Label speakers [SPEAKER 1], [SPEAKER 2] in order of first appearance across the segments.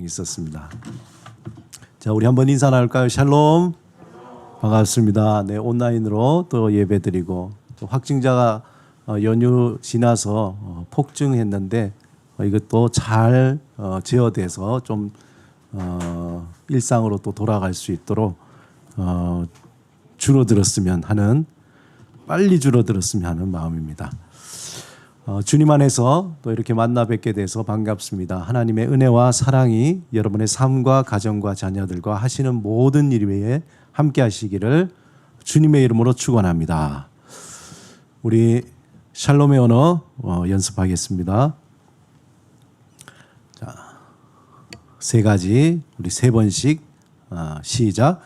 [SPEAKER 1] 있었습니다. 자, 우리 한번 인사 나눌까요? 샬롬. 반갑습니다. 네, 온라인으로 또 예배드리고 또 확진자가 연휴 지나서 폭증했는데 이것도 잘 제어돼서 좀 일상으로 또 돌아갈 수 있도록 줄어들었으면 하는, 빨리 줄어들었으면 하는 마음입니다. 주님 안에서 또 이렇게 만나 뵙게 돼서 반갑습니다. 하나님의 은혜와 사랑이 여러분의 삶과 가정과 자녀들과 하시는 모든 일 위에 함께 하시기를 주님의 이름으로 축원합니다. 우리 샬롬의 언어 연습하겠습니다. 자, 세 가지, 우리 세 번씩 시작.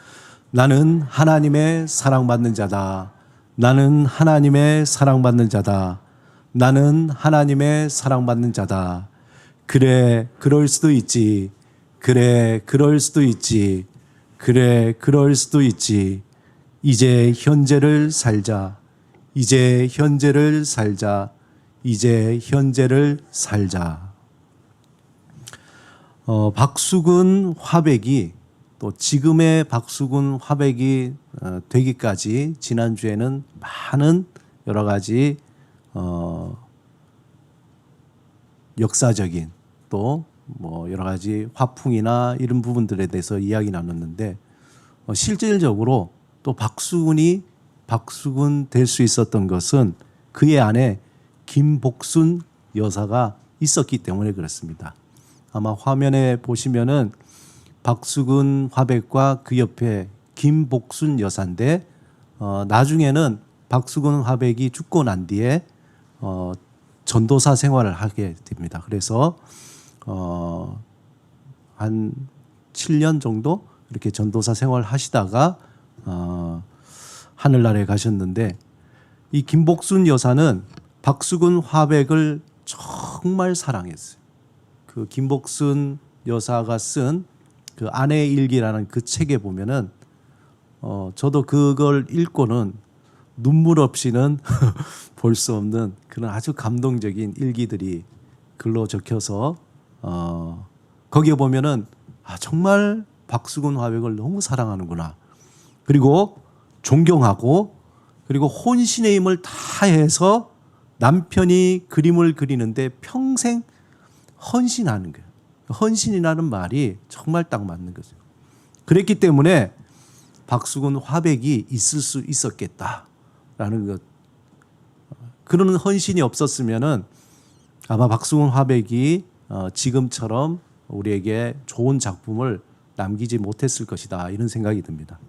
[SPEAKER 1] 나는 하나님의 사랑받는 자다. 나는 하나님의 사랑받는 자다. 나는 하나님의 사랑받는 자다. 그래, 그럴 수도 있지. 그래, 그럴 수도 있지. 그래, 그럴 수도 있지. 이제 현재를 살자. 이제 현재를 살자. 이제 현재를 살자. 박수근 화백이, 또 지금의 박수근 화백이 되기까지 지난주에는 많은 여러 가지 역사적인 또 뭐 여러 가지 화풍이나 이런 부분들에 대해서 이야기 나눴는데, 실질적으로 또 박수근이 박수근 될 수 있었던 것은 그의 안에 김복순 여사가 있었기 때문에 그렇습니다. 아마 화면에 보시면은 박수근 화백과 그 옆에 김복순 여사인데, 나중에는 박수근 화백이 죽고 난 뒤에 전도사 생활을 하게 됩니다. 그래서 한 7년 정도 이렇게 전도사 생활을 하시다가 하늘나라에 가셨는데, 이 김복순 여사는 박수근 화백을 정말 사랑했어요. 그 김복순 여사가 쓴 그 아내의 일기라는 그 책에 보면은 저도 그걸 읽고는 눈물 없이는 볼 수 없는 그런 아주 감동적인 일기들이 글로 적혀서 거기에 보면은 정말 박수근 화백을 너무 사랑하는구나. 그리고 존경하고, 그리고 혼신의 힘을 다해서 남편이 그림을 그리는데 평생 헌신하는 거예요. 헌신이라는 말이 정말 딱 맞는 거죠. 그랬기 때문에 박수근 화백이 있을 수 있었겠다라는 것. 그런 헌신이 없었으면은 아마 박수근 화백이 지금처럼 우리에게 좋은 작품을 남기지 못했을 것이다, 이런 생각이 듭니다.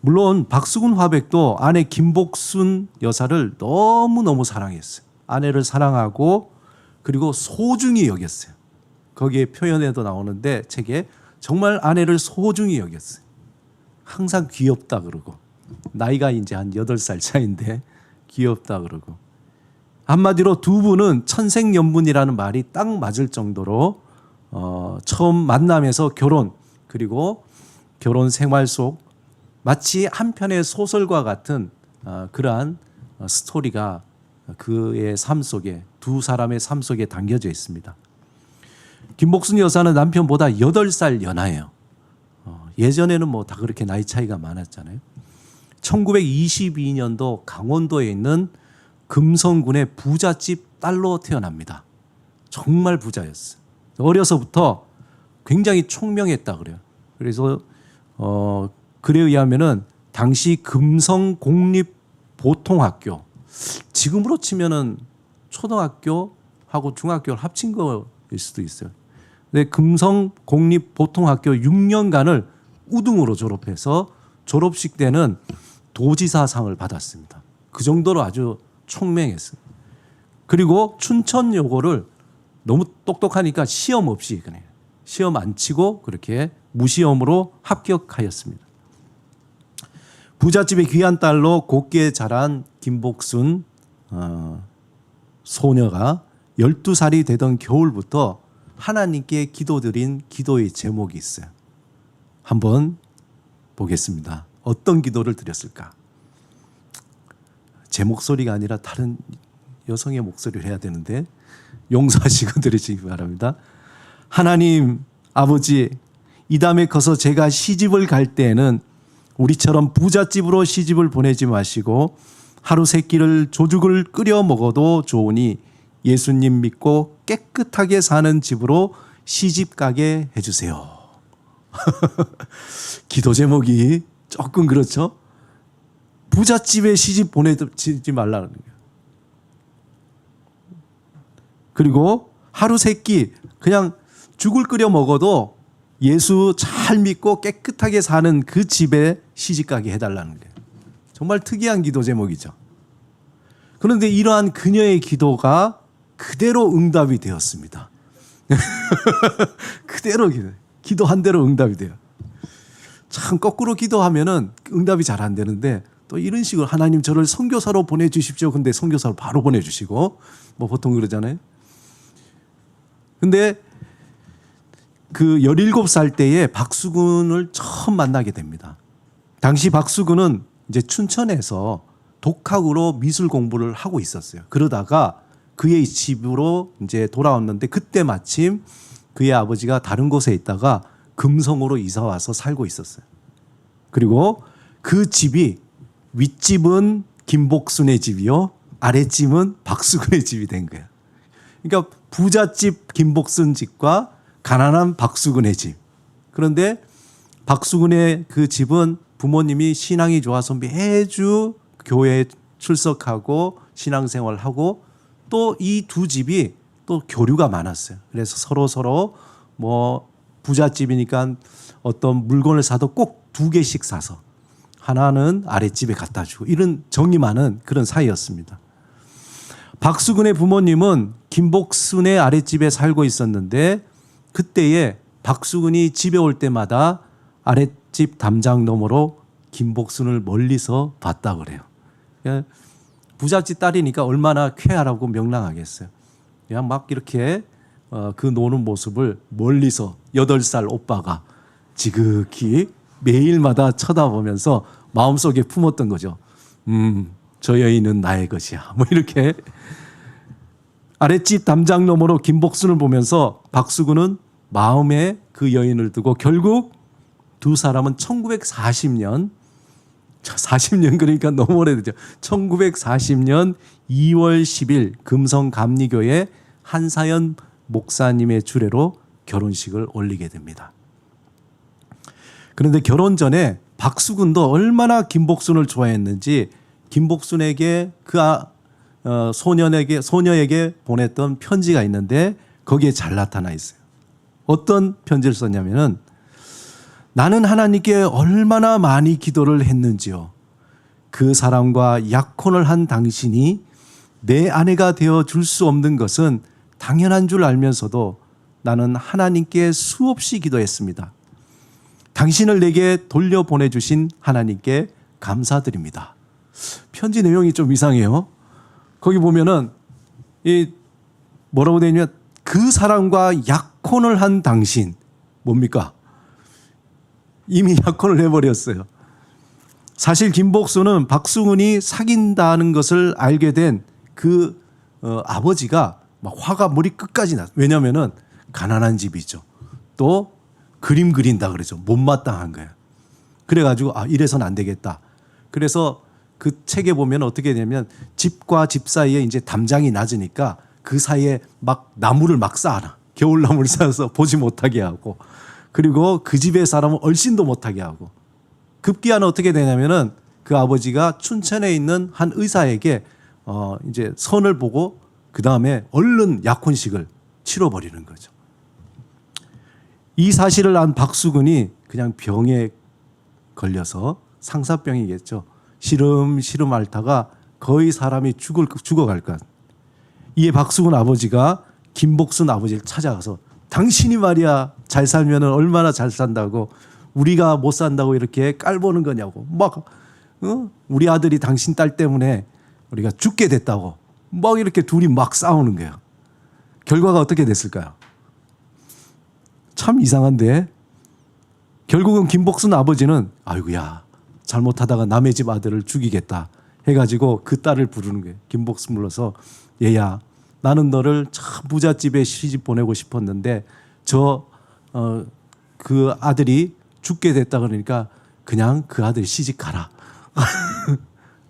[SPEAKER 1] 물론 박수근 화백도 아내 김복순 여사를 너무너무 사랑했어요. 아내를 사랑하고 그리고 소중히 여겼어요. 거기에 표현에도 나오는데, 책에 정말 아내를 소중히 여겼어요. 항상 귀엽다 그러고, 나이가 이제 한 8살 차인데 귀엽다 그러고, 한마디로 두 분은 천생연분이라는 말이 딱 맞을 정도로 처음 만남에서 결혼, 그리고 결혼 생활 속 마치 한 편의 소설과 같은 그러한 스토리가 그의 삶 속에, 두 사람의 삶 속에 담겨져 있습니다. 김복순 여사는 남편보다 8살 연하예요. 예전에는 뭐 다 그렇게 나이 차이가 많았잖아요. 1922년도 강원도에 있는 금성군의 부잣집 딸로 태어납니다. 정말 부자였어요. 어려서부터 굉장히 총명했다 그래요. 그래서 글에 의하면은 당시 금성공립보통학교, 지금으로 치면은 초등학교하고 중학교를 합친 거일 수도 있어요. 근데 금성공립보통학교 6년간을 우등으로 졸업해서 졸업식 때는 도지사상을 받았습니다. 그 정도로 아주 총명했어요. 그리고 춘천여고를 너무 똑똑하니까 시험 없이 그냥 시험 안 치고 그렇게 무시험으로 합격하였습니다. 부잣집의 귀한 딸로 곱게 자란 김복순 소녀가 12살이 되던 겨울부터 하나님께 기도드린 기도의 제목이 있어요. 한번 보겠습니다. 어떤 기도를 드렸을까? 제 목소리가 아니라 다른 여성의 목소리를 해야 되는데 용서하시고 들으시기 바랍니다. 하나님, 아버지, 이 다음에 커서 제가 시집을 갈 때에는 우리처럼 부잣집으로 시집을 보내지 마시고 하루 세 끼를 조죽을 끓여 먹어도 좋으니 예수님 믿고 깨끗하게 사는 집으로 시집 가게 해주세요. 기도 제목이 조금 그렇죠? 부잣집에 시집 보내지 말라는 거예요. 그리고 하루 세 끼 그냥 죽을 끓여 먹어도 예수 잘 믿고 깨끗하게 사는 그 집에 시집 가게 해달라는 거예요. 정말 특이한 기도 제목이죠. 그런데 이러한 그녀의 기도가 그대로 응답이 되었습니다. 그대로 기도한 대로 응답이 돼요. 참 거꾸로 기도하면은 응답이 잘 안 되는데 또 이런 식으로 하나님 저를 선교사로 보내주십시오. 근데 선교사로 바로 보내주시고 뭐 보통 그러잖아요. 근데 그 17살 때에 박수근을 처음 만나게 됩니다. 당시 박수근은 이제 춘천에서 독학으로 미술 공부를 하고 있었어요. 그러다가 그의 집으로 이제 돌아왔는데 그때 마침 그의 아버지가 다른 곳에 있다가 금성으로 이사 와서 살고 있었어요. 그리고 그 집이 윗집은 김복순의 집이요, 아랫집은 박수근의 집이 된 거예요. 그러니까 부잣집 김복순 집과 가난한 박수근의 집. 그런데 박수근의 그 집은 부모님이 신앙이 좋아서 매주 교회에 출석하고 신앙생활하고 또 이 두 집이 또 교류가 많았어요. 그래서 서로 뭐 부잣집이니까 어떤 물건을 사도 꼭 2개씩 사서 하나는 아랫집에 갖다 주고 이런 정이 많은 그런 사이였습니다. 박수근의 부모님은 김복순의 아랫집에 살고 있었는데 그때에 박수근이 집에 올 때마다 아랫집 담장 너머로 김복순을 멀리서 봤다 그래요. 부잣집 딸이니까 얼마나 쾌활하고 명랑하겠어요. 그냥 막 이렇게 그 노는 모습을 멀리서 8살 오빠가 지극히 매일마다 쳐다보면서 마음속에 품었던 거죠. 저 여인은 나의 것이야. 뭐 이렇게 아랫집 담장 너머로 김복순을 보면서 박수근은 마음에 그 여인을 두고 결국 두 사람은 1940년 그러니까 너무 오래되죠. 1940년 2월 10일 금성 감리교회 한사연 목사님의 주례로 결혼식을 올리게 됩니다. 그런데 결혼 전에 박수근도 얼마나 김복순을 좋아했는지 김복순에게 그 소녀에게 보냈던 편지가 있는데 거기에 잘 나타나 있어요. 어떤 편지를 썼냐면은 나는 하나님께 얼마나 많이 기도를 했는지요. 그 사람과 약혼을 한 당신이 내 아내가 되어 줄 수 없는 것은 당연한 줄 알면서도 나는 하나님께 수없이 기도했습니다. 당신을 내게 돌려보내주신 하나님께 감사드립니다. 편지 내용이 좀 이상해요. 거기 보면은 이 뭐라고 되어 있냐면 그 사람과 약혼을 한 당신 뭡니까? 이미 약혼을 해버렸어요. 사실 김복순은 박수근이 사귄다는 것을 알게 된 그 아버지가 막 화가 머리 끝까지 났어요. 왜냐하면은 가난한 집이죠. 또 그림 그린다 그러죠. 못마땅한 거예요. 그래가지고 이래서는 안 되겠다. 그래서 그 책에 보면 어떻게 되냐면 집과 집 사이에 이제 담장이 낮으니까 그 사이에 막 나무를 막 쌓아놔. 겨울나무를 쌓아서 보지 못하게 하고 그리고 그 집의 사람은 얼씬도 못하게 하고 급기야는 어떻게 되냐면은 그 아버지가 춘천에 있는 한 의사에게 이제 선을 보고 그 다음에 얼른 약혼식을 치러버리는 거죠. 이 사실을 안 박수근이 그냥 병에 걸려서 상사병이겠죠. 시름시름 앓다가 거의 사람이 죽어갈 것. 이에 박수근 아버지가 김복순 아버지를 찾아가서 당신이 말이야 잘 살면 얼마나 잘 산다고 우리가 못 산다고 이렇게 깔보는 거냐고 막 우리 아들이 당신 딸 때문에 우리가 죽게 됐다고 막 이렇게 둘이 막 싸우는 거예요. 결과가 어떻게 됐을까요? 참 이상한데 결국은 김복순 아버지는 아이고야 잘못하다가 남의 집 아들을 죽이겠다 해가지고 그 딸을 부르는 거예요. 김복순 불러서 얘야 나는 너를 참 부잣집에 시집 보내고 싶었는데 저 그 아들이 죽게 됐다 그러니까 그냥 그 아들이 시집 가라.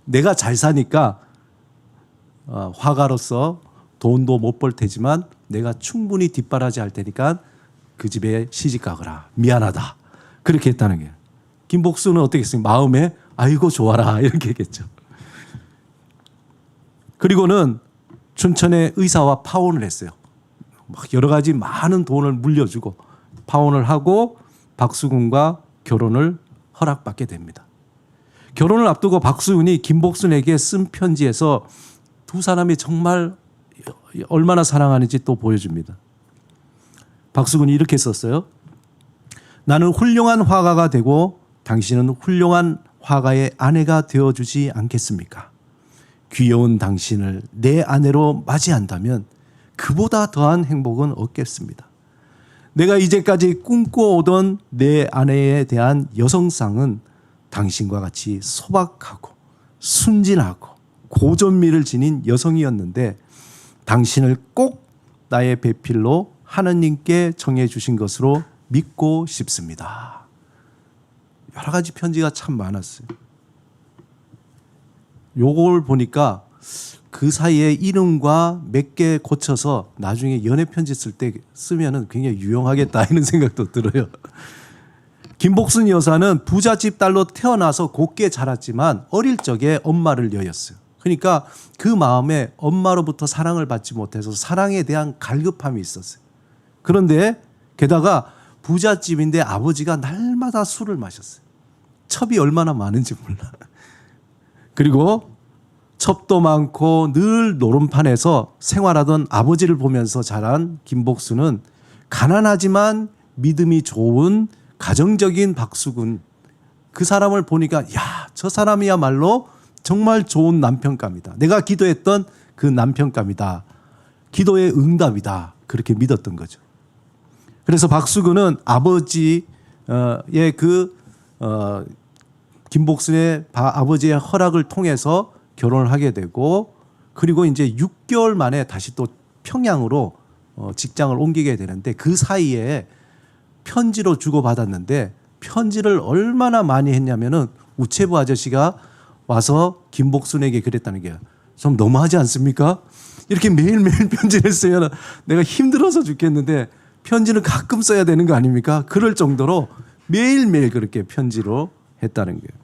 [SPEAKER 1] 내가 잘 사니까 화가로서 돈도 못 벌 테지만 내가 충분히 뒷바라지 할 테니까 그 집에 시집 가거라. 미안하다. 그렇게 했다는 거예요. 김복순은 어떻게 했어요? 마음에 아이고 좋아라 이렇게 했겠죠. 그리고는 춘천에 의사와 파혼을 했어요. 막 여러 가지 많은 돈을 물려주고 파혼을 하고 박수근과 결혼을 허락받게 됩니다. 결혼을 앞두고 박수근이 김복순에게 쓴 편지에서 두 사람이 정말 얼마나 사랑하는지 또 보여줍니다. 박수근이 이렇게 썼어요. 나는 훌륭한 화가가 되고 당신은 훌륭한 화가의 아내가 되어주지 않겠습니까? 귀여운 당신을 내 아내로 맞이한다면 그보다 더한 행복은 없겠습니다. 내가 이제까지 꿈꿔오던 내 아내에 대한 여성상은 당신과 같이 소박하고 순진하고 고전미를 지닌 여성이었는데 당신을 꼭 나의 배필로 하느님께 정해 주신 것으로 믿고 싶습니다. 여러 가지 편지가 참 많았어요. 요걸 보니까 그 사이에 이름과 몇 개 고쳐서 나중에 연애 편지 쓸 때 쓰면은 굉장히 유용하겠다 이런 생각도 들어요. 김복순 여사는 부잣집 딸로 태어나서 곱게 자랐지만 어릴 적에 엄마를 여였어요. 그러니까 그 마음에 엄마로부터 사랑을 받지 못해서 사랑에 대한 갈급함이 있었어요. 그런데 게다가 부잣집인데 아버지가 날마다 술을 마셨어요. 첩이 얼마나 많은지 몰라. 그리고 첩도 많고 늘 노름판에서 생활하던 아버지를 보면서 자란 김복순은 가난하지만 믿음이 좋은 가정적인 박수근, 그 사람을 보니까 야, 저 사람이야말로 정말 좋은 남편감이다. 내가 기도했던 그 남편감이다. 기도의 응답이다. 그렇게 믿었던 거죠. 그래서 박수근은 아버지의 김복순의 아버지의 허락을 통해서 결혼을 하게 되고, 그리고 이제 6개월 만에 다시 또 평양으로 직장을 옮기게 되는데, 그 사이에 편지로 주고받았는데 편지를 얼마나 많이 했냐면은 우체부 아저씨가 와서 김복순에게 그랬다는 게 좀 너무하지 않습니까? 이렇게 매일매일 편지를 쓰면 내가 힘들어서 죽겠는데 편지는 가끔 써야 되는 거 아닙니까? 그럴 정도로 매일매일 그렇게 편지로 했다는 거예요.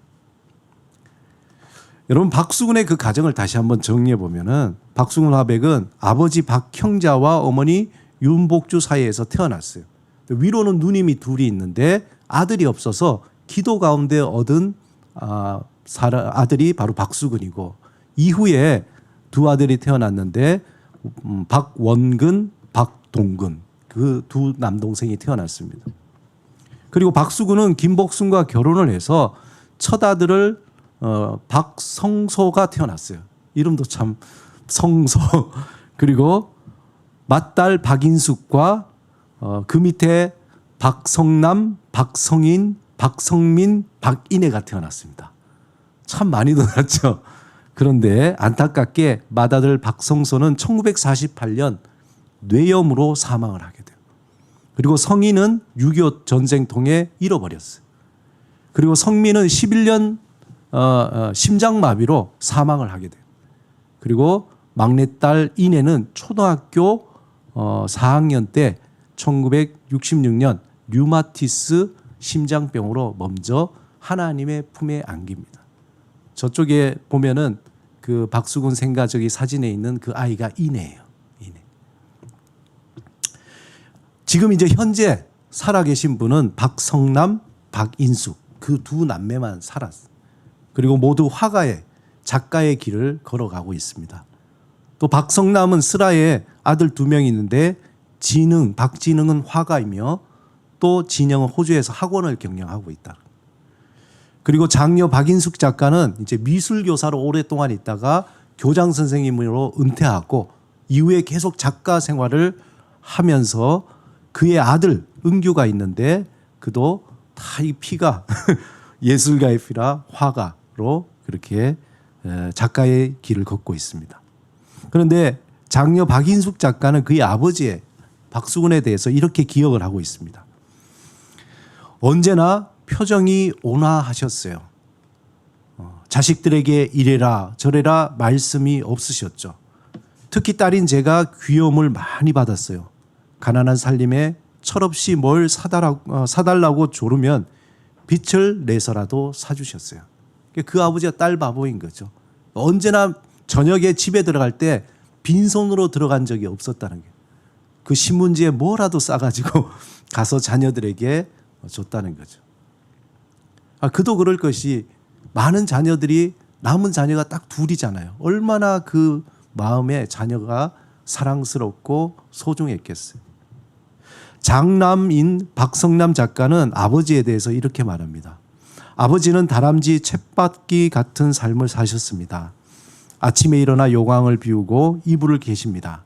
[SPEAKER 1] 여러분, 박수근의 그 가정을 다시 한번 정리해 보면은 박수근 화백은 아버지 박형자와 어머니 윤복주 사이에서 태어났어요. 위로는 누님이 둘이 있는데 아들이 없어서 기도 가운데 얻은 아들이 바로 박수근이고, 이후에 두 아들이 태어났는데 박원근, 박동근, 그 두 남동생이 태어났습니다. 그리고 박수근은 김복순과 결혼을 해서 첫 아들을 박성소가 태어났어요. 이름도 참 성소. 그리고 맏딸 박인숙과 그 밑에 박성남, 박성인, 박성민, 박인혜가 태어났습니다. 참 많이도 낳았죠. 그런데 안타깝게 맏아들 박성소는 1948년 뇌염으로 사망을 하게 돼요. 그리고 성인은 6.25 전쟁통에 잃어버렸어요. 그리고 성민은 11년 심장마비로 사망을 하게 돼요. 그리고 막내딸 인혜는 초등학교 4학년 때 1966년 류마티스 심장병으로 먼저 하나님의 품에 안깁니다. 저쪽에 보면은 그 박수근 생가족이 사진에 있는 그 아이가 인혜예요. 인혜. 지금 이제 현재 살아계신 분은 박성남, 박인숙, 그 두 남매만 살았어요. 그리고 모두 화가의, 작가의 길을 걸어가고 있습니다. 또 박성남은 슬하에 아들 2명이 있는데 박진흥은 화가이며 또 진영은 호주에서 학원을 경영하고 있다. 그리고 장녀 박인숙 작가는 이제 미술교사로 오랫동안 있다가 교장 선생님으로 은퇴하고 이후에 계속 작가 생활을 하면서 그의 아들 은규가 있는데 그도 다 이 피가 예술가의 피라 화가로 그렇게 작가의 길을 걷고 있습니다. 그런데 장녀 박인숙 작가는 그의 아버지의 박수근에 대해서 이렇게 기억을 하고 있습니다. 언제나 표정이 온화하셨어요. 자식들에게 이래라 저래라 말씀이 없으셨죠. 특히 딸인 제가 귀여움을 많이 받았어요. 가난한 살림에 철없이 뭘 사달라고 조르면 빛을 내서라도 사주셨어요. 그 아버지가 딸 바보인 거죠. 언제나 저녁에 집에 들어갈 때 빈손으로 들어간 적이 없었다는 게, 그 신문지에 뭐라도 싸가지고 가서 자녀들에게 줬다는 거죠. 그도 그럴 것이, 많은 자녀들이, 남은 자녀가 딱 둘이잖아요. 얼마나 그 마음에 자녀가 사랑스럽고 소중했겠어요. 장남인 박성남 작가는 아버지에 대해서 이렇게 말합니다. 아버지는 다람쥐 쳇바퀴 같은 삶을 사셨습니다. 아침에 일어나 요강을 비우고 이불을 개십니다.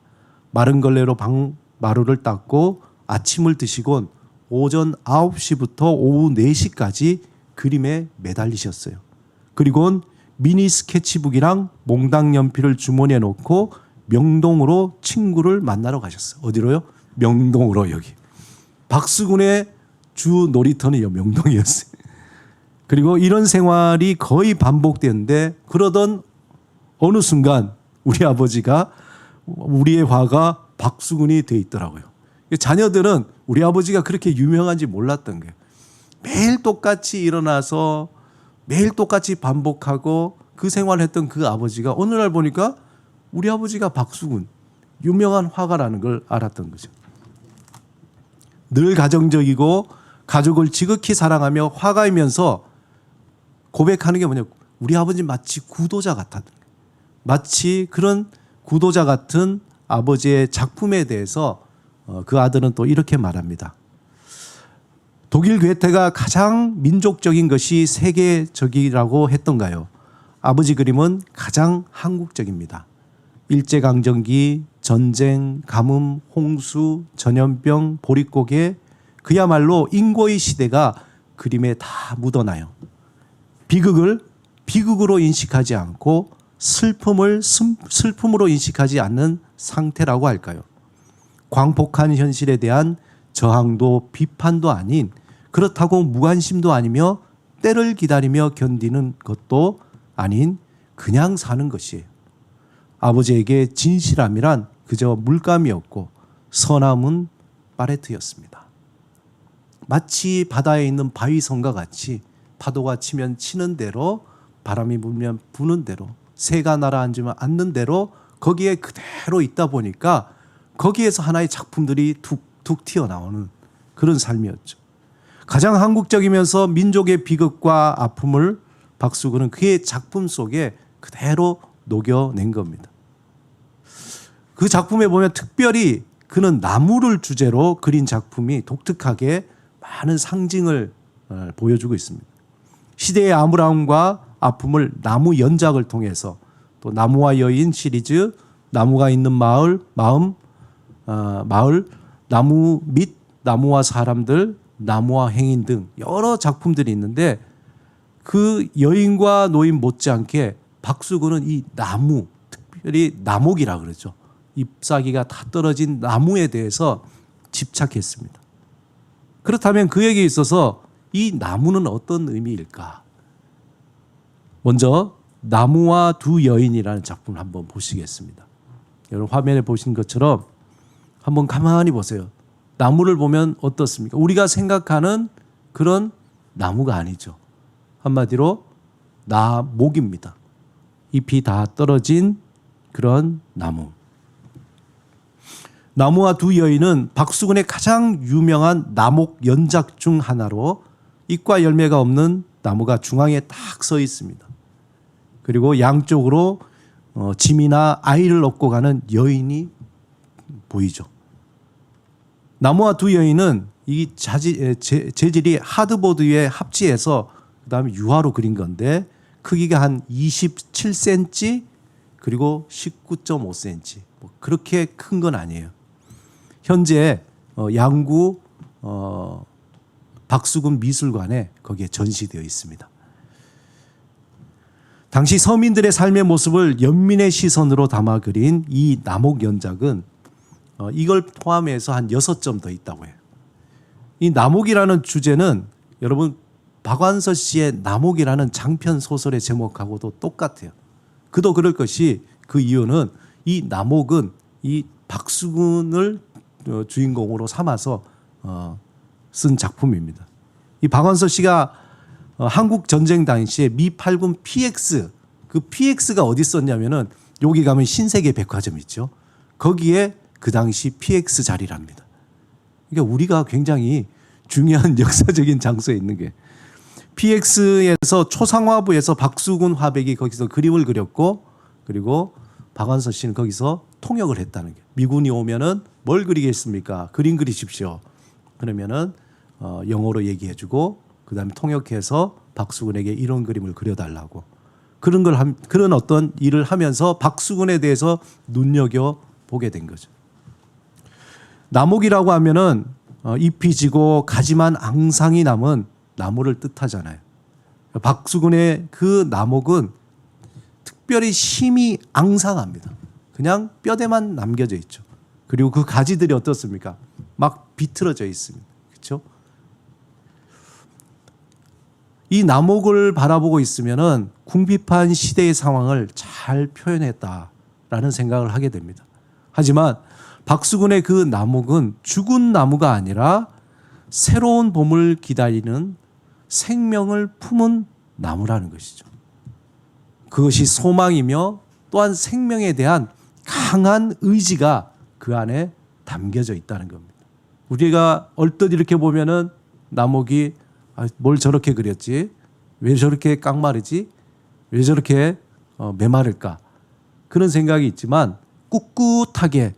[SPEAKER 1] 마른 걸레로 방 마루를 닦고 아침을 드시곤 오전 9시부터 오후 4시까지 그림에 매달리셨어요. 그리고는 미니 스케치북이랑 몽당 연필을 주머니에 놓고 명동으로 친구를 만나러 가셨어요. 어디로요? 명동으로. 여기 박수근의 주 놀이터는 명동이었어요. 그리고 이런 생활이 거의 반복되는데, 그러던 어느 순간 우리 아버지가, 우리의 화가 박수근이 돼 있더라고요. 자녀들은 우리 아버지가 그렇게 유명한지 몰랐던 거예요. 매일 똑같이 일어나서 매일 똑같이 반복하고 그 생활을 했던 그 아버지가 어느 날 보니까 우리 아버지가 박수근, 유명한 화가라는 걸 알았던 거죠. 늘 가정적이고 가족을 지극히 사랑하며 화가이면서 고백하는 게 뭐냐, 우리 아버지 마치 구도자 같았던 거예요. 마치 그런 구도자 같은 아버지의 작품에 대해서 그 아들은 또 이렇게 말합니다. 독일 괴테가 가장 민족적인 것이 세계적이라고 했던가요? 아버지 그림은 가장 한국적입니다. 일제강점기, 전쟁, 가뭄, 홍수, 전염병, 보릿고개, 그야말로 인고의 시대가 그림에 다 묻어나요. 비극을 비극으로 인식하지 않고 슬픔을 슬픔으로 인식하지 않는 상태라고 할까요? 광폭한 현실에 대한 저항도 비판도 아닌, 그렇다고 무관심도 아니며 때를 기다리며 견디는 것도 아닌 그냥 사는 것이에요. 아버지에게 진실함이란 그저 물감이었고 선함은 파레트였습니다. 마치 바다에 있는 바위섬과 같이 파도가 치면 치는 대로, 바람이 불면 부는 대로, 새가 날아앉으면 앉는 대로 거기에 그대로 있다 보니까 거기에서 하나의 작품들이 툭툭 튀어나오는 그런 삶이었죠. 가장 한국적이면서 민족의 비극과 아픔을 박수근은 그의 작품 속에 그대로 녹여낸 겁니다. 그 작품에 보면 특별히 그는 나무를 주제로 그린 작품이 독특하게 많은 상징을 보여주고 있습니다. 시대의 암울함과 아픔을 나무 연작을 통해서, 또 나무와 여인 시리즈, 나무가 있는 마을, 나무 및 나무와 사람들, 나무와 행인 등 여러 작품들이 있는데, 그 여인과 노인 못지않게 박수근은 이 나무, 특별히 나목이라 그러죠. 잎사귀가 다 떨어진 나무에 대해서 집착했습니다. 그렇다면 그에게 있어서 이 나무는 어떤 의미일까? 먼저 나무와 두 여인이라는 작품을 한번 보시겠습니다. 여러분 화면에 보신 것처럼 한번 가만히 보세요. 나무를 보면 어떻습니까? 우리가 생각하는 그런 나무가 아니죠. 한마디로 나목입니다. 잎이 다 떨어진 그런 나무. 나무와 두 여인은 박수근의 가장 유명한 나목 연작 중 하나로, 잎과 열매가 없는 나무가 중앙에 딱 서 있습니다. 그리고 양쪽으로 짐이나 아이를 업고 가는 여인이 보이죠. 나무와 두 여인은 이 재질이 하드보드에 합지해서 그다음에 유화로 그린 건데, 크기가 한 27cm 그리고 19.5cm, 뭐 그렇게 큰 건 아니에요. 현재 양구 박수근 미술관에 거기에 전시되어 있습니다. 당시 서민들의 삶의 모습을 연민의 시선으로 담아 그린 이 나목 연작은 이걸 포함해서 한 6점 더 있다고 해요. 이 나목이라는 주제는 여러분 박완서 씨의 남옥이라는 장편 소설의 제목하고도 똑같아요. 그도 그럴 것이 그 이유는 이 남옥은 이 박수근을 주인공으로 삼아서 쓴 작품입니다. 이 박완서 씨가 한국 전쟁 당시에 미 8군 PX, 그 PX가 어디 있었냐면은 여기 가면 신세계 백화점 있죠. 거기에 그 당시 PX 자리랍니다. 그러니까 우리가 굉장히 중요한 역사적인 장소에 있는 게 PX에서 초상화부에서 박수근 화백이 거기서 그림을 그렸고 그리고 박완서 씨는 거기서 통역을 했다는 게 미군이 오면은 뭘 그리겠습니까? 그림 그리십시오. 그러면은 영어로 얘기해주고 그 다음에 통역해서 박수근에게 이런 그림을 그려달라고 그런 어떤 일을 하면서 박수근에 대해서 눈여겨 보게 된 거죠. 남옥이라고 하면은 잎이 지고 가지만 앙상이 남은 나무를 뜻하잖아요. 박수근의 그 남옥은 특별히 심이 앙상합니다. 그냥 뼈대만 남겨져 있죠. 그리고 그 가지들이 어떻습니까? 막 비틀어져 있습니다. 그렇죠? 이 남옥을 바라보고 있으면은 궁핍한 시대의 상황을 잘 표현했다라는 생각을 하게 됩니다. 하지만 박수근의 그 남옥은 죽은 나무가 아니라 새로운 봄을 기다리는 생명을 품은 나무라는 것이죠. 그것이 소망이며 또한 생명에 대한 강한 의지가 그 안에 담겨져 있다는 겁니다. 우리가 얼핏 이렇게 보면은 나목이 뭘 저렇게 그렸지? 왜 저렇게 깡마르지? 왜 저렇게 메마를까? 그런 생각이 있지만 꿋꿋하게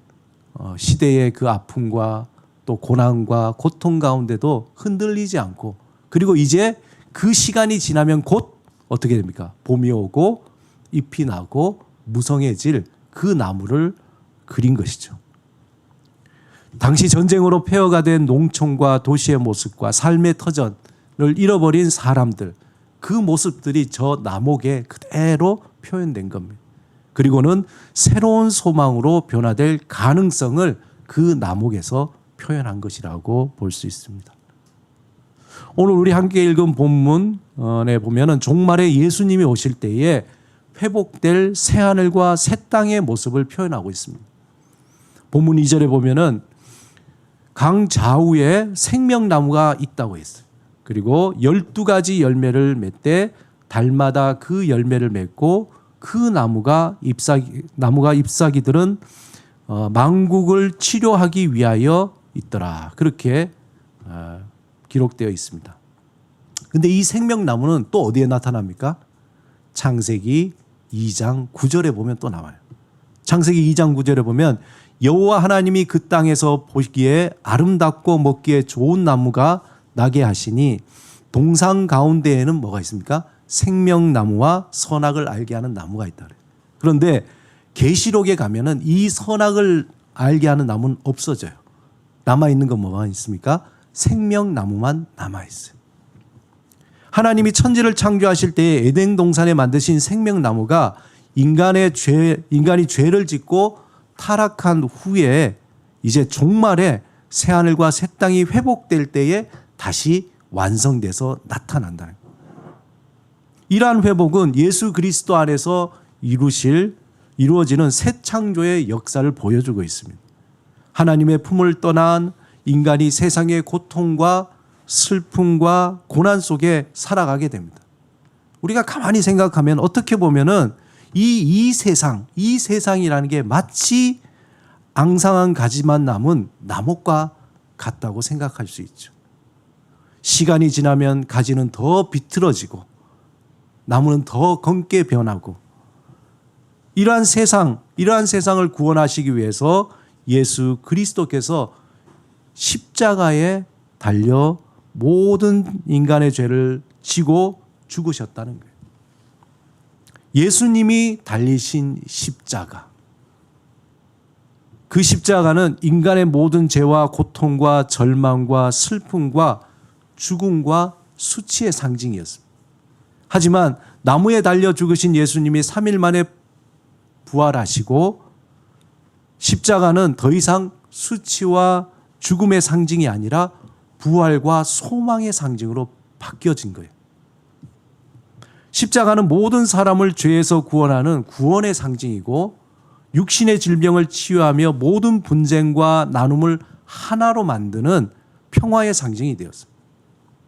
[SPEAKER 1] 시대의 그 아픔과 또 고난과 고통 가운데도 흔들리지 않고 그리고 이제 그 시간이 지나면 곧 어떻게 됩니까? 봄이 오고 잎이 나고 무성해질 그 나무를 그린 것이죠. 당시 전쟁으로 폐허가 된 농촌과 도시의 모습과 삶의 터전을 잃어버린 사람들 그 모습들이 저 남옥에 그대로 표현된 겁니다. 그리고는 새로운 소망으로 변화될 가능성을 그 남옥에서 표현한 것이라고 볼 수 있습니다. 오늘 우리 함께 읽은 본문에 보면은 종말에 예수님이 오실 때에 회복될 새하늘과 새 땅의 모습을 표현하고 있습니다. 본문 2절에 보면은 강 좌우에 생명나무가 있다고 했어요. 그리고 12가지 열매를 맺되 달마다 그 열매를 맺고 그 나무가 잎사귀들은 만국을 치료하기 위하여 있더라. 그렇게 기록되어 있습니다. 근데 이 생명나무는 또 어디에 나타납니까? 창세기 2장 9절에 보면 또 나와요. 창세기 2장 9절에 보면 여호와 하나님이 그 땅에서 보기에 아름답고 먹기에 좋은 나무가 나게 하시니 동상 가운데에는 뭐가 있습니까? 생명나무와 선악을 알게 하는 나무가 있다. 그런데 계시록에 가면은 이 선악을 알게 하는 나무는 없어져요. 남아있는 건 뭐가 있습니까? 생명나무만 남아있어요. 하나님이 천지를 창조하실 때에 에덴 동산에 만드신 생명나무가 인간이 죄를 짓고 타락한 후에 이제 종말에 새하늘과 새 땅이 회복될 때에 다시 완성돼서 나타난다는 거예요. 이러한 회복은 예수 그리스도 안에서 이루어지는 새 창조의 역사를 보여주고 있습니다. 하나님의 품을 떠난 인간이 세상의 고통과 슬픔과 고난 속에 살아가게 됩니다. 우리가 가만히 생각하면 어떻게 보면은 이 세상이라는 게 마치 앙상한 가지만 남은 나뭇과 같다고 생각할 수 있죠. 시간이 지나면 가지는 더 비틀어지고 나무는 더 검게 변하고 이러한 세상을 구원하시기 위해서 예수 그리스도께서 십자가에 달려 모든 인간의 죄를 지고 죽으셨다는 거예요. 예수님이 달리신 십자가. 그 십자가는 인간의 모든 죄와 고통과 절망과 슬픔과 죽음과 수치의 상징이었습니다. 하지만 나무에 달려 죽으신 예수님이 3일 만에 부활하시고 십자가는 더 이상 수치와 죽음의 상징이 아니라 부활과 소망의 상징으로 바뀌어진 거예요. 십자가는 모든 사람을 죄에서 구원하는 구원의 상징이고 육신의 질병을 치유하며 모든 분쟁과 나눔을 하나로 만드는 평화의 상징이 되었습니다.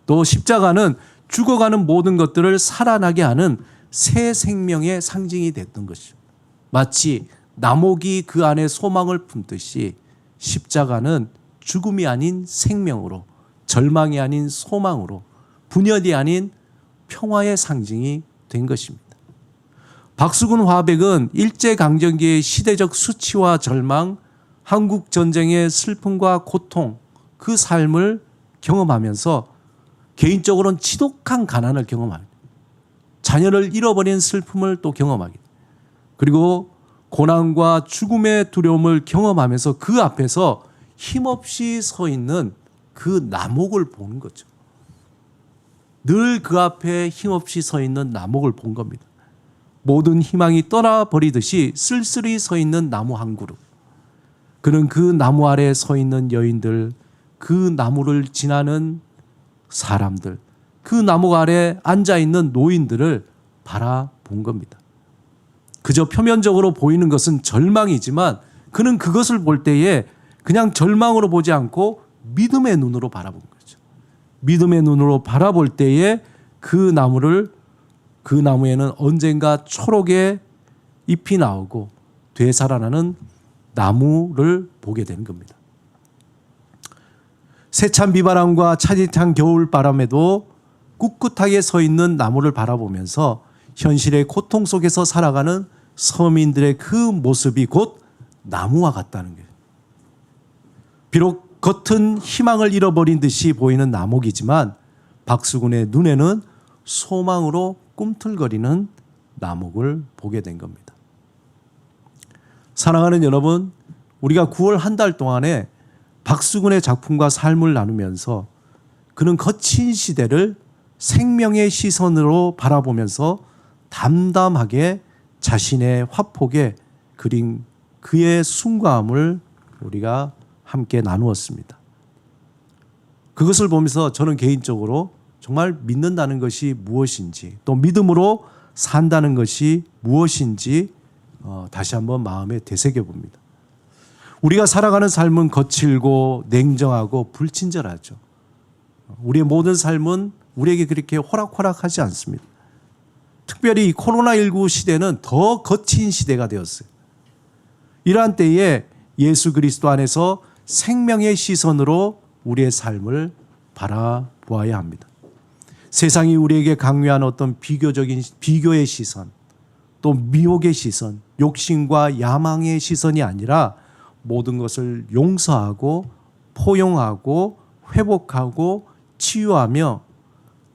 [SPEAKER 1] 또 십자가는 죽어가는 모든 것들을 살아나게 하는 새 생명의 상징이 됐던 것이죠. 마치 나목이 그 안에 소망을 품듯이 십자가는 죽음이 아닌 생명으로, 절망이 아닌 소망으로, 분열이 아닌 평화의 상징이 된 것입니다. 박수근 화백은 일제강점기의 시대적 수치와 절망, 한국 전쟁의 슬픔과 고통, 그 삶을 경험하면서 개인적으로는 지독한 가난을 경험합니다. 자녀를 잃어버린 슬픔을 또 경험하게, 그리고 고난과 죽음의 두려움을 경험하면서 그 앞에서 힘없이 서 있는 그 나목을 보는 거죠. 늘 그 앞에 힘없이 서 있는 나목을 본 겁니다. 모든 희망이 떠나버리듯이 쓸쓸히 서 있는 나무 한 그룹. 그는 그 나무 아래 서 있는 여인들, 그 나무를 지나는 사람들, 그 나무 아래 앉아 있는 노인들을 바라본 겁니다. 그저 표면적으로 보이는 것은 절망이지만 그는 그것을 볼 때에 그냥 절망으로 보지 않고 믿음의 눈으로 바라본 거죠. 믿음의 눈으로 바라볼 때에 그 나무에는 언젠가 초록의 잎이 나오고 되살아나는 나무를 보게 되는 겁니다. 세찬 비바람과 차디찬 겨울바람에도 꿋꿋하게 서 있는 나무를 바라보면서 현실의 고통 속에서 살아가는 서민들의 그 모습이 곧 나무와 같다는 거예요. 비록 겉은 희망을 잃어버린 듯이 보이는 나목이지만 박수근의 눈에는 소망으로 꿈틀거리는 나목을 보게 된 겁니다. 사랑하는 여러분, 우리가 9월 한 달 동안에 박수근의 작품과 삶을 나누면서 그는 거친 시대를 생명의 시선으로 바라보면서 담담하게 자신의 화폭에 그린 그의 순수함을 우리가 함께 나누었습니다. 그것을 보면서 저는 개인적으로 정말 믿는다는 것이 무엇인지, 또 믿음으로 산다는 것이 무엇인지 다시 한번 마음에 되새겨 봅니다. 우리가 살아가는 삶은 거칠고 냉정하고 불친절하죠. 우리의 모든 삶은 우리에게 그렇게 호락호락하지 않습니다. 특별히 이 코로나19 시대는 더 거친 시대가 되었어요. 이러한 때에 예수 그리스도 안에서 생명의 시선으로 우리의 삶을 바라보아야 합니다. 세상이 우리에게 강요한 어떤 비교의 시선, 또 미혹의 시선, 욕심과 야망의 시선이 아니라 모든 것을 용서하고 포용하고 회복하고 치유하며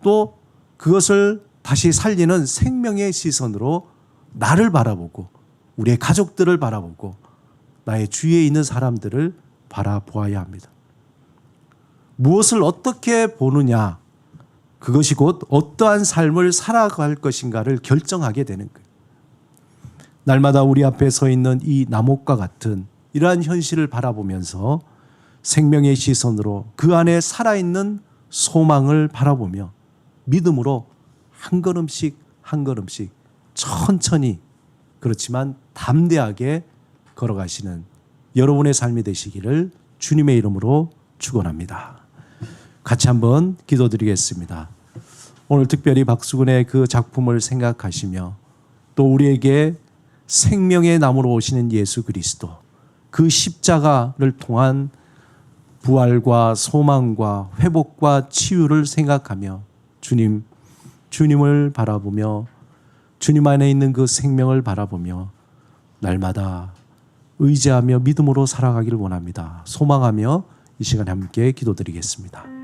[SPEAKER 1] 또 그것을 다시 살리는 생명의 시선으로 나를 바라보고 우리의 가족들을 바라보고 나의 주위에 있는 사람들을 바라보아야 합니다. 무엇을 어떻게 보느냐, 그것이 곧 어떠한 삶을 살아갈 것인가를 결정하게 되는 거예요. 날마다 우리 앞에 서 있는 이 나목과 같은 이러한 현실을 바라보면서 생명의 시선으로 그 안에 살아있는 소망을 바라보며 믿음으로 한 걸음씩 한 걸음씩 천천히 그렇지만 담대하게 걸어가시는 여러분의 삶이 되시기를 주님의 이름으로 축원합니다. 같이 한번 기도드리겠습니다. 오늘 특별히 박수근의 그 작품을 생각하시며 또 우리에게 생명의 나무로 오시는 예수 그리스도, 그 십자가를 통한 부활과 소망과 회복과 치유를 생각하며 주님을 바라보며 주님 안에 있는 그 생명을 바라보며 날마다 의지하며 믿음으로 살아가기를 원합니다. 소망하며 이 시간에 함께 기도드리겠습니다.